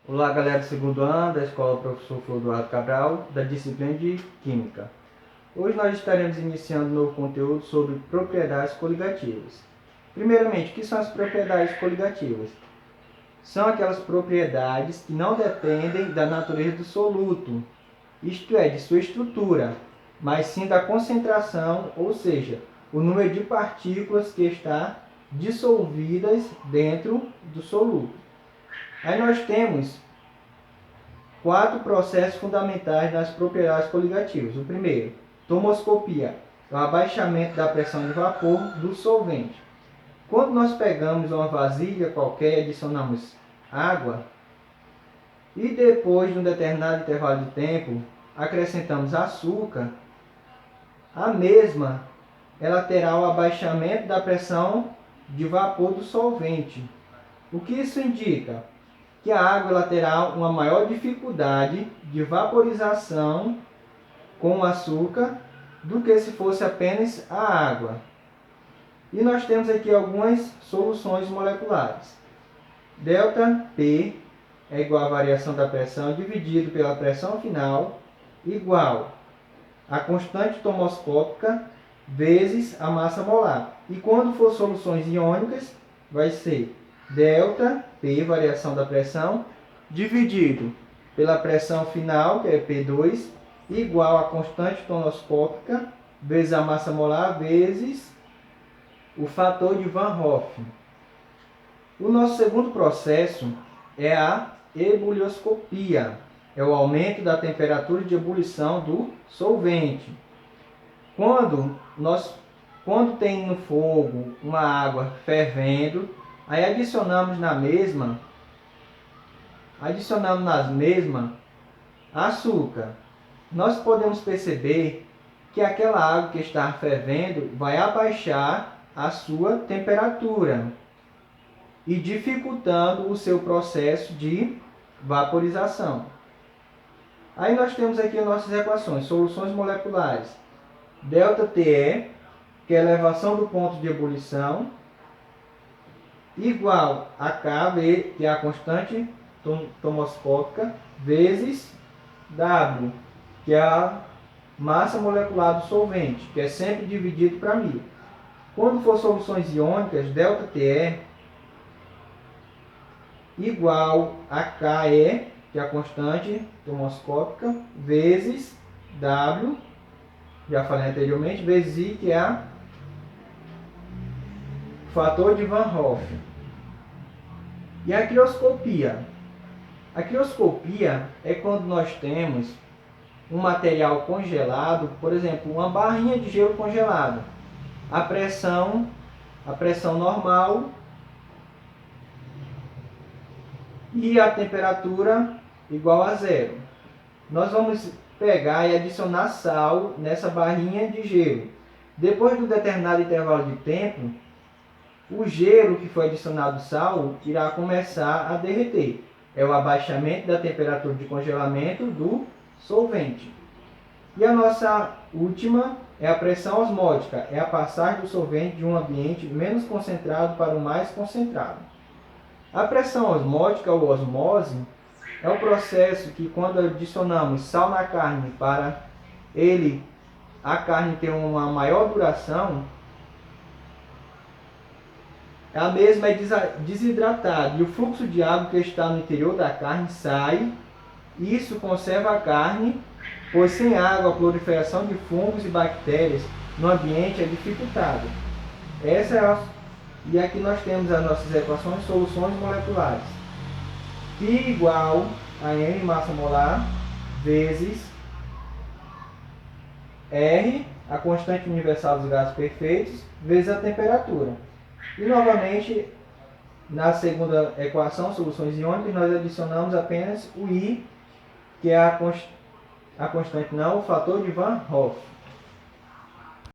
Olá, galera do segundo ano da Escola Professor Flodoardo Cabral, da disciplina de Química. Hoje nós estaremos iniciando um novo conteúdo sobre propriedades coligativas. Primeiramente, o que são as propriedades coligativas? São aquelas propriedades que não dependem da natureza do soluto, isto é, de sua estrutura, mas sim da concentração, ou seja, o número de partículas que está dissolvidas dentro do soluto. Aí nós temos 4 processos fundamentais das propriedades coligativas. O primeiro, tomoscopia, é o abaixamento da pressão de vapor do solvente. Quando nós pegamos uma vasilha qualquer e adicionamos água, e depois de um determinado intervalo de tempo, acrescentamos açúcar, a mesma ela terá o abaixamento da pressão de vapor do solvente. O que isso indica? Que a água ela terá uma maior dificuldade de vaporização com o açúcar do que se fosse apenas a água. E nós temos aqui algumas soluções moleculares. ΔP é igual à variação da pressão dividido pela pressão final igual a constante tomoscópica vezes a massa molar. E quando for soluções iônicas, vai ser ΔP, variação da pressão, dividido pela pressão final, que é P2, igual a constante tomoscópica vezes a massa molar vezes o fator de Van Hoff. O nosso segundo processo é a ebulioscopia, é o aumento da temperatura de ebulição do solvente. Quando tem no fogo uma água fervendo, aí adicionamos nas mesmas açúcar. Nós podemos perceber que aquela água que está fervendo vai abaixar a sua temperatura e dificultando o seu processo de vaporização. Aí nós temos aqui as nossas equações, soluções moleculares. ΔTE, que é a elevação do ponto de ebulição, igual a Kv, que é a constante tomoscópica, vezes W, que é a massa molecular do solvente, que é sempre dividido para 1000. Quando for soluções iônicas, ΔTE igual a Ke, que é a constante tomoscópica, vezes W, já falei anteriormente, vezes I, que é a fator de Van Hoff. E a crioscopia? A crioscopia é quando nós temos um material congelado, por exemplo, uma barrinha de gelo congelado. A pressão normal e a temperatura igual a 0. Nós vamos pegar e adicionar sal nessa barrinha de gelo. Depois de um determinado intervalo de tempo, o gelo que foi adicionado sal irá começar a derreter. É o abaixamento da temperatura de congelamento do solvente. E a nossa última é a pressão osmótica, é a passagem do solvente de um ambiente menos concentrado para o mais concentrado. A pressão osmótica ou osmose é o processo que, quando adicionamos sal na carne para a carne ter uma maior duração, a mesma é desidratada e o fluxo de água que está no interior da carne sai. Isso conserva a carne, pois sem água a proliferação de fungos e bactérias no ambiente é dificultada. E aqui nós temos as nossas equações, soluções moleculares. Π igual a M, massa molar, vezes R, a constante universal dos gases perfeitos, vezes a temperatura. E novamente, na segunda equação, soluções iônicas, nós adicionamos apenas o I, que é o fator de Van Hoff.